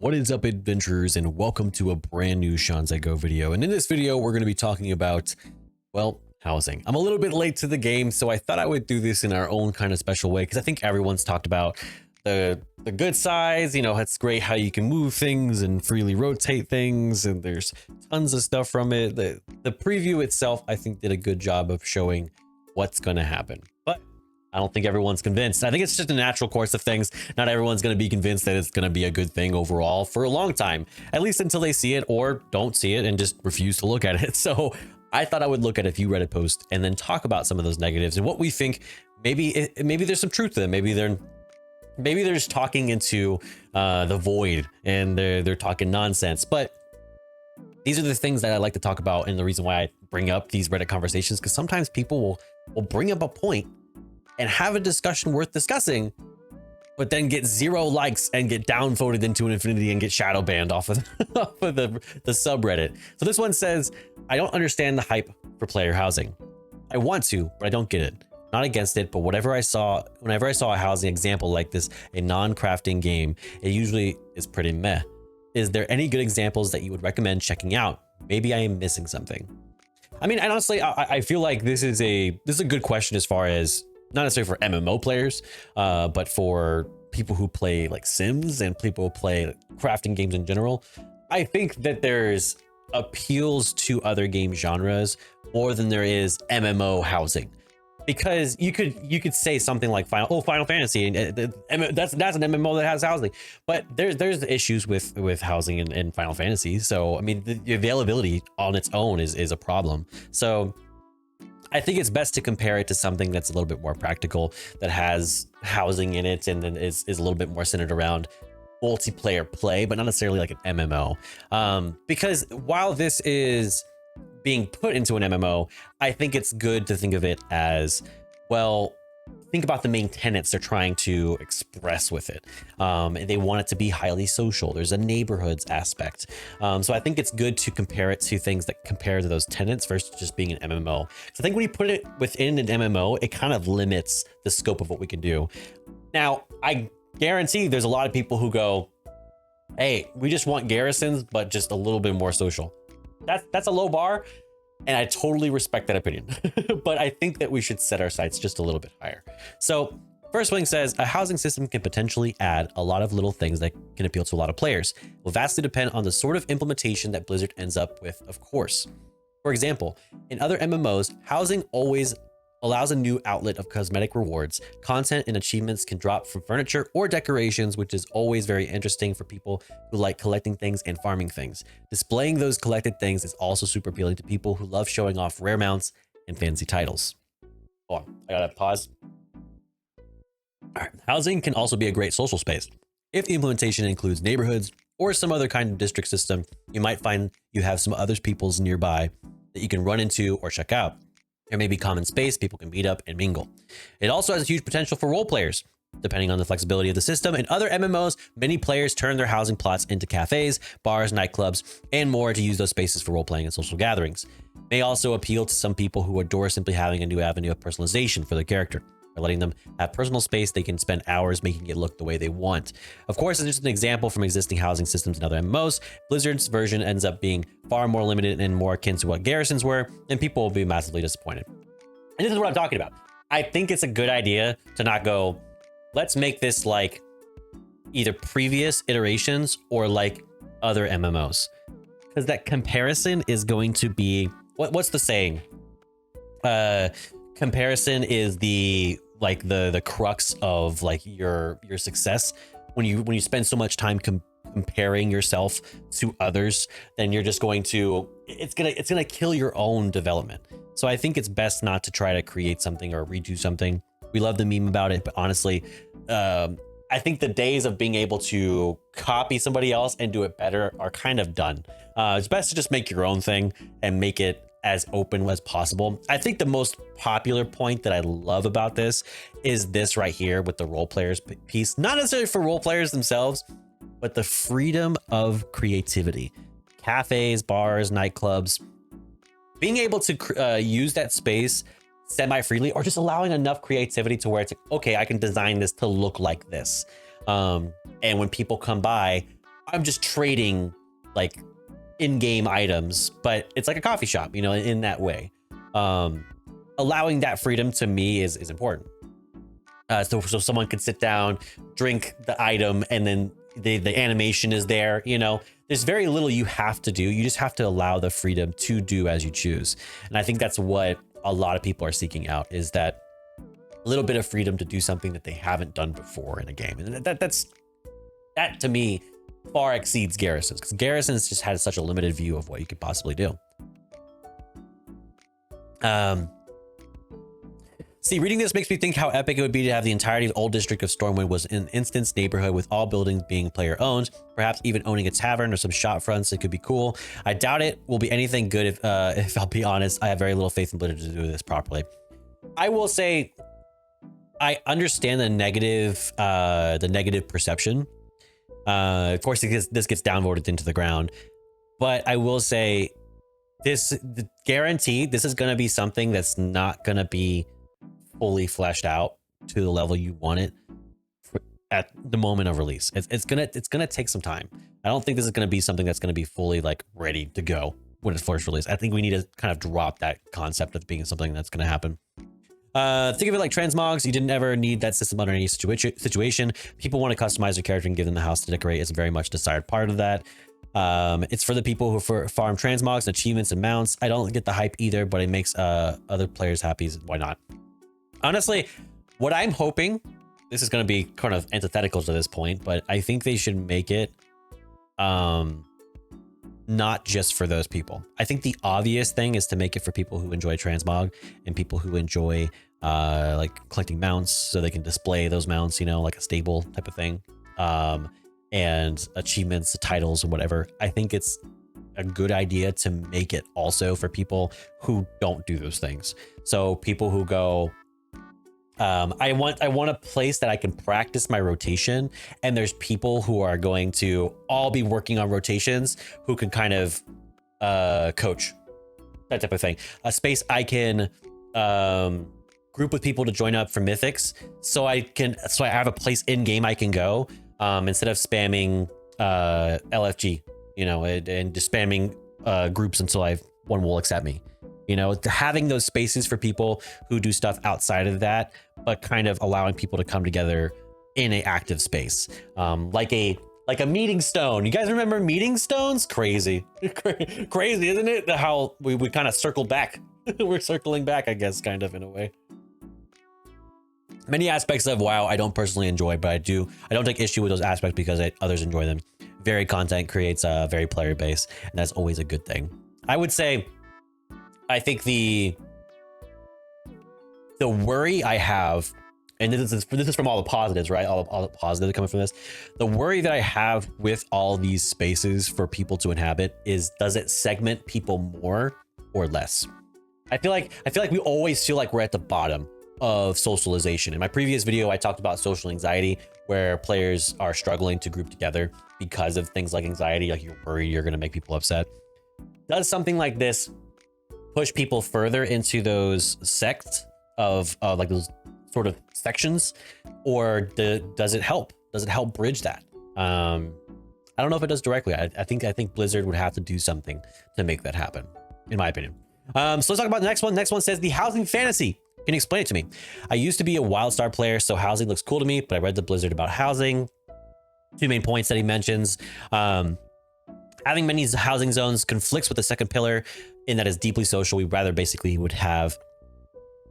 What is up, adventurers, and welcome to a brand new ShawnSetGO video. And in this video, we're going to be talking about, well, housing. I'm a little bit late to the game, so I thought I would do this in our own kind of special way, because I think everyone's talked about the good sides. You know, it's great how you can move things and freely rotate things, and there's tons of stuff from it. The preview itself, I think, did a good job of showing what's going to happen. But I don't think everyone's convinced. I think it's just a natural course of things. Not everyone's going to be convinced that it's going to be a good thing overall for a long time, at least until they see it or don't see it and just refuse to look at it. So I thought I would look at a few Reddit posts and then talk about some of those negatives and what we think. Maybe there's some truth to them. Maybe they're just talking into the void and they're talking nonsense. But these are the things that I like to talk about, and the reason why I bring up these Reddit conversations, because sometimes people will bring up a point and have a discussion worth discussing, but then get 0 likes and get downvoted into an infinity and get shadow banned off of the subreddit. So this one says, I don't understand the hype for player housing. I want to, but I don't get it. Not against it, but whenever I saw a housing example like this, a non-crafting game, it usually is pretty meh. Is there any good examples that you would recommend checking out? Maybe I am missing something. I mean, and honestly, I feel like this is a good question as far as not necessarily for MMO players, but for people who play like Sims and people who play crafting games in general. I think that there's appeals to other game genres more than there is MMO housing, because you could say something like Final Fantasy, and that's an MMO that has housing, but there's issues with housing in Final Fantasy. So I mean, the availability on its own is a problem. So I think it's best to compare it to something that's a little bit more practical, that has housing in it, and then is a little bit more centered around multiplayer play, but not necessarily like an MMO. Because while this is being put into an MMO, I think it's good to think of it as, well, think about the main tenets they're trying to express with it. They want it to be highly social. There's a neighborhoods aspect. So I think it's good to compare it to things that compare to those tenets versus just being an MMO. So I think when you put it within an MMO, it kind of limits the scope of what we can do. Now, I guarantee there's a lot of people who go, hey, we just want garrisons, but just a little bit more social. That's a low bar, and I totally respect that opinion. But I think that we should set our sights just a little bit higher. So First Wing says, a housing system can potentially add a lot of little things that can appeal to a lot of players. It will vastly depend on the sort of implementation that Blizzard ends up with, of course. For example, in other MMOs, housing always allows a new outlet of cosmetic rewards. Content and achievements can drop from furniture or decorations, which is always very interesting for people who like collecting things and farming things. Displaying those collected things is also super appealing to people who love showing off rare mounts and fancy titles. Hold on, I gotta pause. All right. Housing can also be a great social space. If the implementation includes neighborhoods or some other kind of district system, you might find you have some other peoples nearby that you can run into or check out. There may be common space, people can meet up and mingle. It also has a huge potential for role players. Depending on the flexibility of the system, in other MMOs, many players turn their housing plots into cafes, bars, nightclubs, and more to use those spaces for role-playing and social gatherings. May also appeal to some people who adore simply having a new avenue of personalization for their character. By letting them have personal space, they can spend hours making it look the way they want. Of course, it's just an example from existing housing systems in other MMOs. Blizzard's version ends up being far more limited and more akin to what garrisons were, and people will be massively disappointed. And this is what I'm talking about. I think it's a good idea to not go, let's make this like either previous iterations or like other MMOs. Because that comparison is going to be, what's the saying? Comparison is the crux of like your success. When you spend so much time comparing yourself to others, then you're just going to, it's gonna kill your own development. So I think it's best not to try to create something or redo something. We love the meme about it, but honestly, I think the days of being able to copy somebody else and do it better are kind of done. It's best to just make your own thing and make it as open as possible. I think the most popular point that I love about this is this right here with the role players piece. Not necessarily for role players themselves, but the freedom of creativity. Cafes, bars, nightclubs, being able to use that space semi-freely, or just allowing enough creativity to where it's like, okay, I can design this to look like this. And when people come by, I'm just trading like in-game items, but it's like a coffee shop, you know, in that way. Allowing that freedom to me is important. So someone could sit down, drink the item, and then the animation is there. You know, there's very little you have to do. You just have to allow the freedom to do as you choose. And I think that's what a lot of people are seeking out, is that little bit of freedom to do something that they haven't done before in a game. And that to me far exceeds Garrisons, because Garrisons just had such a limited view of what you could possibly do. See, reading this makes me think how epic it would be to have the entirety of Old District of Stormwind was an instance neighborhood with all buildings being player owned, perhaps even owning a tavern or some shop fronts. It could be cool. I doubt it will be anything good if I'll be honest. I have very little faith in Blizzard to do this properly. I will say I understand the negative perception. Of course, this gets downvoted into the ground, but I will say guaranteed this is going to be something that's not going to be fully fleshed out to the level you want it at the moment of release. It's gonna take some time. I don't think this is gonna be something that's gonna be fully like ready to go when it's first released. I think we need to kind of drop that concept of being something that's gonna happen. Think of it like transmogs. You didn't ever need that system under any situation. People want to customize their character and give them the house to decorate. It's very much a desired part of that. It's for the people who farm transmogs, achievements, and mounts. I don't get the hype either, but it makes other players happy. Why not? Honestly, what I'm hoping, this is going to be kind of antithetical to this point, but I think they should make it not just for those people. I think the obvious thing is to make it for people who enjoy transmog and people who enjoy like collecting mounts, so they can display those mounts, you know, like a stable type of thing, and achievements, titles, or whatever. I think it's a good idea to make it also for people who don't do those things. So people who go, I want a place that I can practice my rotation, and there's people who are going to all be working on rotations who can kind of coach, that type of thing. A space I can group with people to join up for mythics, so I have a place in game I can go, instead of spamming LFG, you know, and just spamming groups until one will accept me. You know, having those spaces for people who do stuff outside of that, but kind of allowing people to come together in an active space, like a meeting stone. You guys remember meeting stones? Crazy, crazy, isn't it? How we kind of circled back. We're circling back, I guess, kind of in a way. Many aspects of WoW I don't personally enjoy, but I don't take issue with those aspects because others enjoy them. Varied content creates a very player base, and that's always a good thing. I would say, I think the worry I have, and this is from all the positives, right? All the positives coming from this. The worry that I have with all these spaces for people to inhabit is, does it segment people more or less? I feel like we always feel like we're at the bottom of socialization. In my previous video, I talked about social anxiety, where players are struggling to group together because of things like anxiety, like you're worried you're going to make people upset. Does something like this push people further into those sects of like those sort of sections, or does it help? Does it help bridge that? I don't know if it does directly. I think Blizzard would have to do something to make that happen, in my opinion. So let's talk about the next one. Next one says the housing fantasy. Can you explain it to me? I used to be a WildStar player, so housing looks cool to me, but I read the Blizzard about housing. Two main points that he mentions. Having many housing zones conflicts with the second pillar in that it's deeply social. We rather basically would have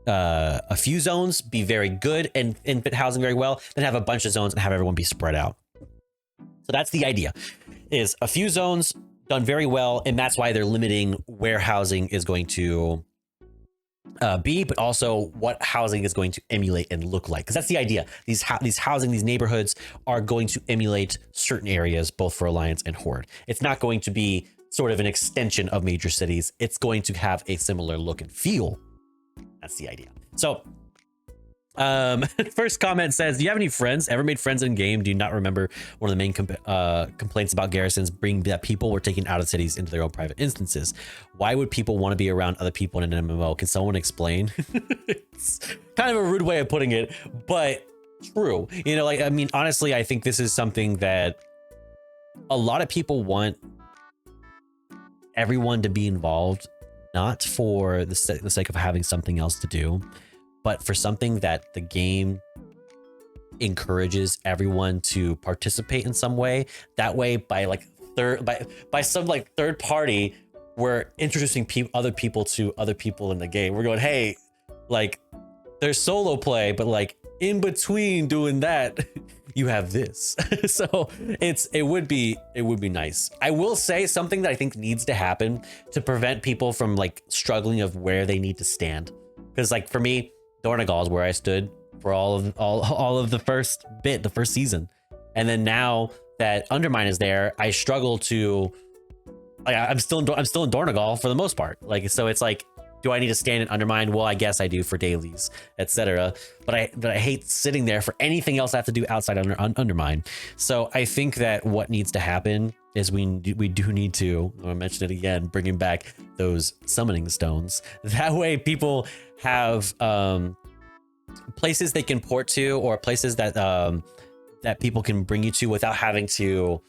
a few zones be very good and fit housing very well, then have a bunch of zones and have everyone be spread out. So that's the idea, is a few zones done very well, and that's why they're limiting where housing is going to be, but also what housing is going to emulate and look like, because that's the idea. These neighborhoods are going to emulate certain areas, both for Alliance and Horde. It's not going to be sort of an extension of major cities. It's going to have a similar look and feel. That's the idea. So first comment says, do you have any friends? Ever made friends in game? Do you not remember one of the main complaints about garrisons being that people were taken out of cities into their own private instances? Why would people want to be around other people in an MMO? Can someone explain? It's kind of a rude way of putting it, but true. You know, like, I mean, honestly, I think this is something that a lot of people want everyone to be involved, not for the sake of having something else to do, but for something that the game encourages everyone to participate in some way. That way, by like by some like third party, we're introducing other people to other people in the game. We're going, hey, like there's solo play, but like in between doing that, you have this. So it would be nice. I will say something that I think needs to happen to prevent people from like struggling of where they need to stand. Because like for me, Dornegal is where I stood for all of the first season, and then now that Undermine is there, I struggle to like I'm still in Dornegal for the most part. Like so, it's like, do I need to stand and Undermine? Well, I guess I do for dailies, etc. But I hate sitting there for anything else I have to do outside Undermine. So I think that what needs to happen is we do need to, I mentioned it again, bringing back those summoning stones. That way people have places they can port to, or places that that people can bring you to without having to,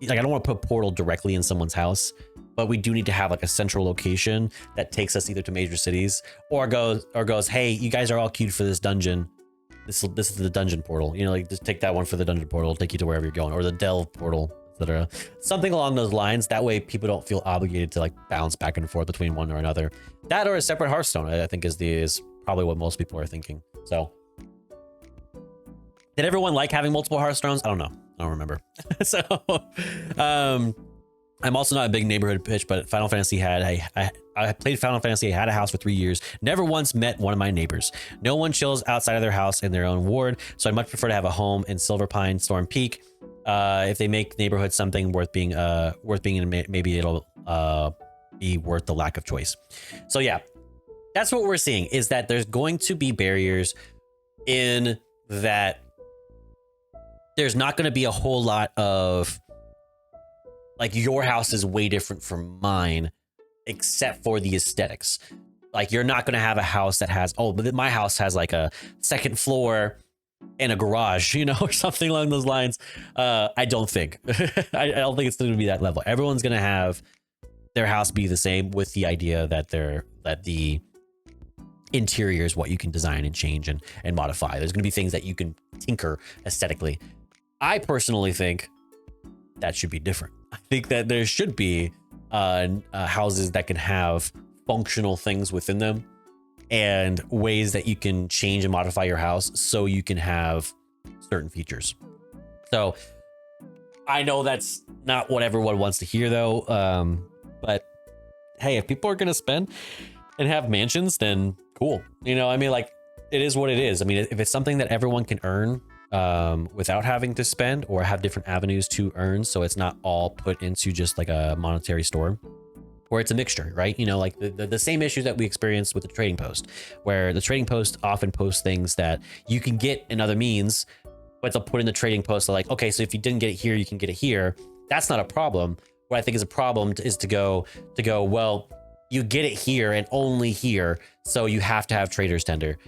like, I don't want to put portal directly in someone's house, but we do need to have like a central location that takes us either to major cities or goes, hey, you guys are all queued for this dungeon. This is the dungeon portal. You know, like just take that one for the dungeon portal, take you to wherever you're going, or the delve portal, etc. Something along those lines. That way people don't feel obligated to like bounce back and forth between one or another. That or a separate Hearthstone, I think is probably what most people are thinking. So did everyone like having multiple Hearthstones? I don't know. I don't remember. So I'm also not a big neighborhood pitch, but Final Fantasy I played Final Fantasy. I had a house for 3 years. Never once met one of my neighbors. No one chills outside of their house in their own ward. So I'd much prefer to have a home in Silver Pine, Storm Peak. If they make neighborhood something worth being in, maybe it'll be worth the lack of choice. So yeah, that's what we're seeing, is that there's going to be barriers in that. There's not going to be a whole lot of like, your house is way different from mine, except for the aesthetics. Like, you're not going to have a house that has, oh, but my house has like a second floor and a garage, you know, or something along those lines. I don't think. I don't think it's going to be that level. Everyone's going to have their house be the same, with the idea that the interior is what you can design and change and modify. There's going to be things that you can tinker aesthetically. I personally think that should be different. I think that there should be houses that can have functional things within them and ways that you can change and modify your house so you can have certain features. So I know that's not what everyone wants to hear though. But hey, if people are going to spend and have mansions, then cool. You know, I mean, like, it is what it is. I mean, if it's something that everyone can earn without having to spend, or have different avenues to earn, so it's not all put into just like a monetary store, or it's a mixture, right? You know, like the same issues that we experienced with the trading post, where the trading post often posts things that you can get in other means, but they'll put in the trading post like, okay, so if you didn't get it here, you can get it here. That's not a problem. What I think is a problem is to go, well, you get it here and only here, so you have to have trader's tender.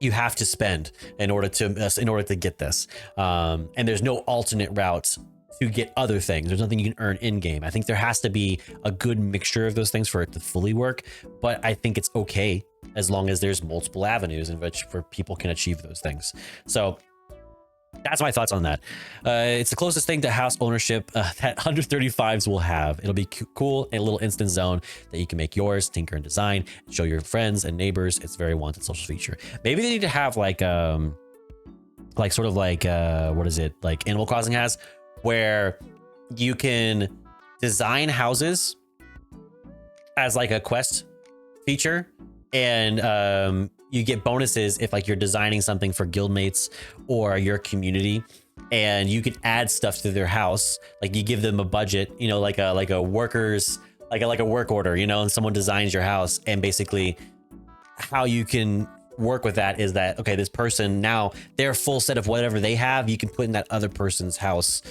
You have to spend in order to get this. And there's no alternate routes to get other things. There's nothing you can earn in game. I think there has to be a good mixture of those things for it to fully work. But I think it's okay as long as there's multiple avenues in which people can achieve those things. So that's my thoughts on that. It's the closest thing to house ownership that 135s will have. It'll be cool, a little instant zone that you can make yours, tinker and design, show your friends and neighbors. It's a very wanted social feature. Maybe they need to have like sort of like what is it, like Animal Crossing has, where you can design houses as like a quest feature, and you get bonuses if like you're designing something for guildmates or your community, and you could add stuff to their house. Like, you give them a budget, you know, like a workers, like a work order, you know, and someone designs your house, and basically how you can work with that is that, okay, this person now, their full set of whatever they have, you can put in that other person's house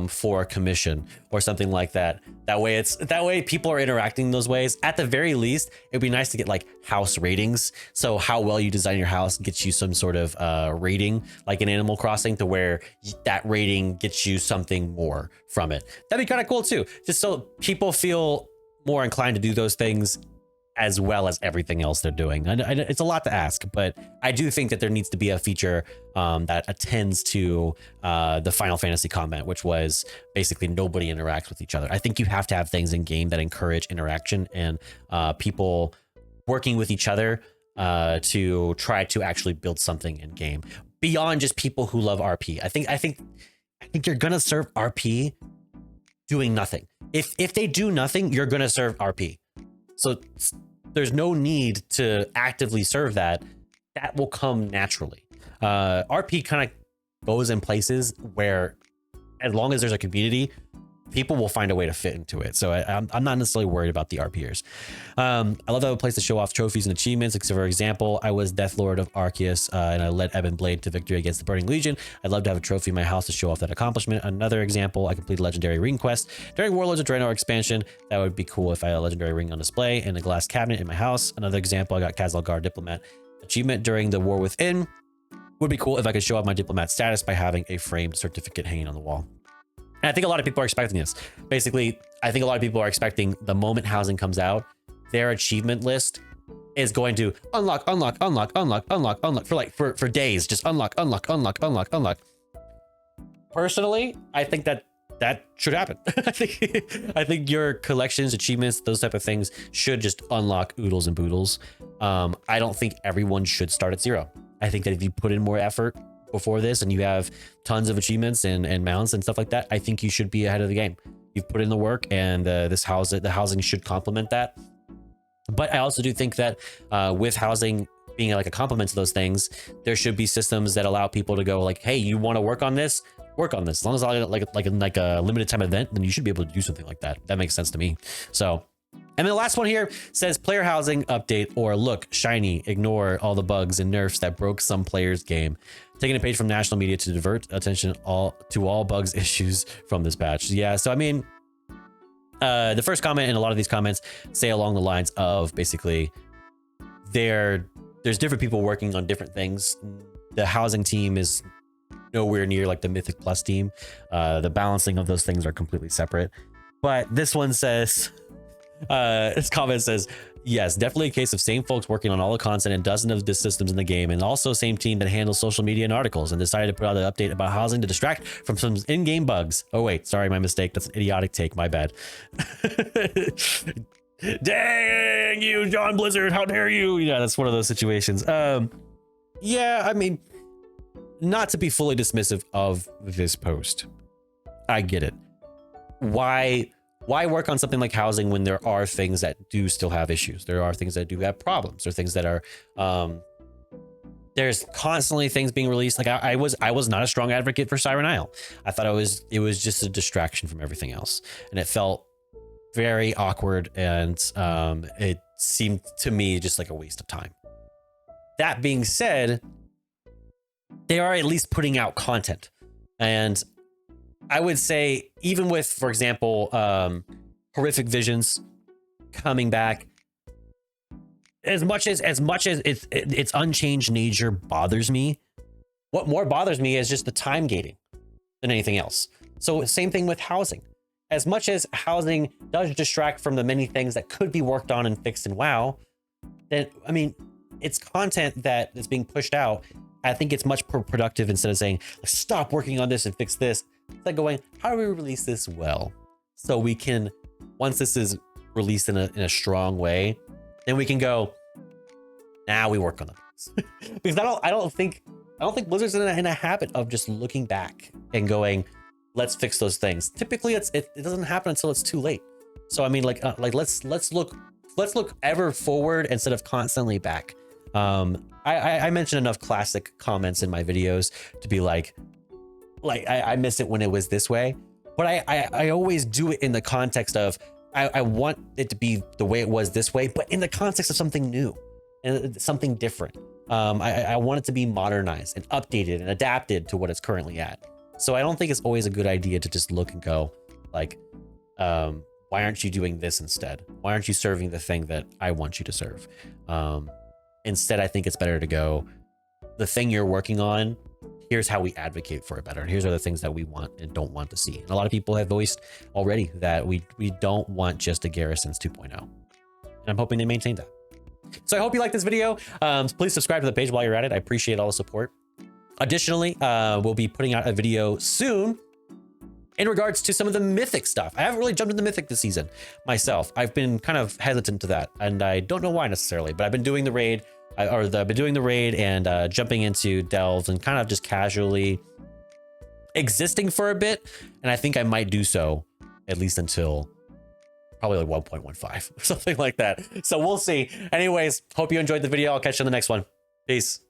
for a commission or something like that. That way people are interacting those ways. At the very least, it'd be nice to get like house ratings. So how well you design your house gets you some sort of rating, like in Animal Crossing, to where that rating gets you something more from it. That'd be kind of cool too, just so people feel more inclined to do those things as well as everything else they're doing. It's a lot to ask, but I do think that there needs to be a feature that attends to the Final Fantasy comment, which was basically nobody interacts with each other. I think you have to have things in game that encourage interaction and people working with each other to try to actually build something in game beyond just people who love RP. I think you're gonna serve RP doing nothing. If they do nothing, you're gonna serve RP. So there's no need to actively serve that. That will come naturally. RP kind of goes in places where, as long as there's a community, people will find a way to fit into it. So I'm not necessarily worried about the RPers. I love to have a place to show off trophies and achievements. Like, so for example, I was Death Lord of Arceus and I led Ebon Blade to victory against the Burning Legion. I'd love to have a trophy in my house to show off that accomplishment. Another example, I completed Legendary Ring Quest during Warlords of Draenor expansion. That would be cool if I had a Legendary Ring on display in a glass cabinet in my house. Another example, I got Kazalgar Diplomat achievement during the War Within. Would be cool if I could show off my diplomat status by having a framed certificate hanging on the wall. And I think a lot of people are expecting this. Basically, I think a lot of people are expecting the moment housing comes out, their achievement list is going to unlock for days. Just unlock. Personally, I think that should happen. I think your collections, achievements, those type of things should just unlock oodles and boodles. I don't think everyone should start at 0. I think that if you put in more effort before this and you have tons of achievements and mounts and stuff like that, I think you should be ahead of the game. You've put in the work, and the housing should complement that. But I also do think that with housing being like a complement to those things, there should be systems that allow people to go like, hey, you want to work on this? Work on this. As long as I like a limited time event, then you should be able to do something like that. That makes sense to me. So, and then the last one here says player housing update, or look shiny, ignore all the bugs and nerfs that broke some players' game. Taking a page from national media to divert attention to all bugs issues from this patch. Yeah, so I mean, the first comment and a lot of these comments say along the lines of basically there's different people working on different things. The housing team is nowhere near like the Mythic Plus team. The balancing of those things are completely separate. But this one says, this comment says, yes, definitely a case of same folks working on all the content and dozens of systems in the game, and also same team that handles social media and articles, and decided to put out an update about housing to distract from some in-game bugs. Oh wait, sorry, my mistake. That's an idiotic take, my bad. Dang you, John Blizzard, how dare you? Yeah, that's one of those situations. Yeah, I mean, not to be fully dismissive of this post. I get it. Why work on something like housing when there are things that do still have issues? There are things that do have problems, or things that are, there's constantly things being released. Like I was not a strong advocate for Siren Isle. I thought it was just a distraction from everything else. And it felt very awkward, and it seemed to me just like a waste of time. That being said, they are at least putting out content. And I would say, even with, for example, Horrific Visions coming back, as much as its unchanged nature bothers me, what more bothers me is just the time gating than anything else. So same thing with housing. As much as housing does distract from the many things that could be worked on and fixed in WoW, then, I mean, it's content that is being pushed out. I think it's much more productive instead of saying, stop working on this and fix this. It's like going, how do we release this well? So we can, once this is released in a strong way, then we can go, now we work on it. Because I don't think Blizzard's in a habit of just looking back and going, let's fix those things. Typically it doesn't happen until it's too late. So I mean, let's look ever forward instead of constantly back. I mentioned enough classic comments in my videos to be like I miss it when it was this way, but I always do it in the context of I want it to be the way it was this way, but in the context of something new and something different. I want it to be modernized and updated and adapted to what it's currently at. So I don't think it's always a good idea to just look and go like, why aren't you doing this instead? Why aren't you serving the thing that I want you to serve? Instead, I think it's better to go, the thing you're working on, here's how we advocate for it better. And here's are the things that we want and don't want to see. And a lot of people have voiced already that we don't want just a Garrisons 2.0. And I'm hoping they maintain that. So I hope you like this video. Please subscribe to the page while you're at it. I appreciate all the support. Additionally, we'll be putting out a video soon in regards to some of the Mythic stuff. I haven't really jumped into Mythic this season myself. I've been kind of hesitant to that, and I don't know why necessarily, but I've been doing the raid, I've been doing the raid and jumping into delves and kind of just casually existing for a bit. And I think I might do so at least until probably like 1.15 or something like that. So we'll see. Anyways, hope you enjoyed the video. I'll catch you in the next one. Peace.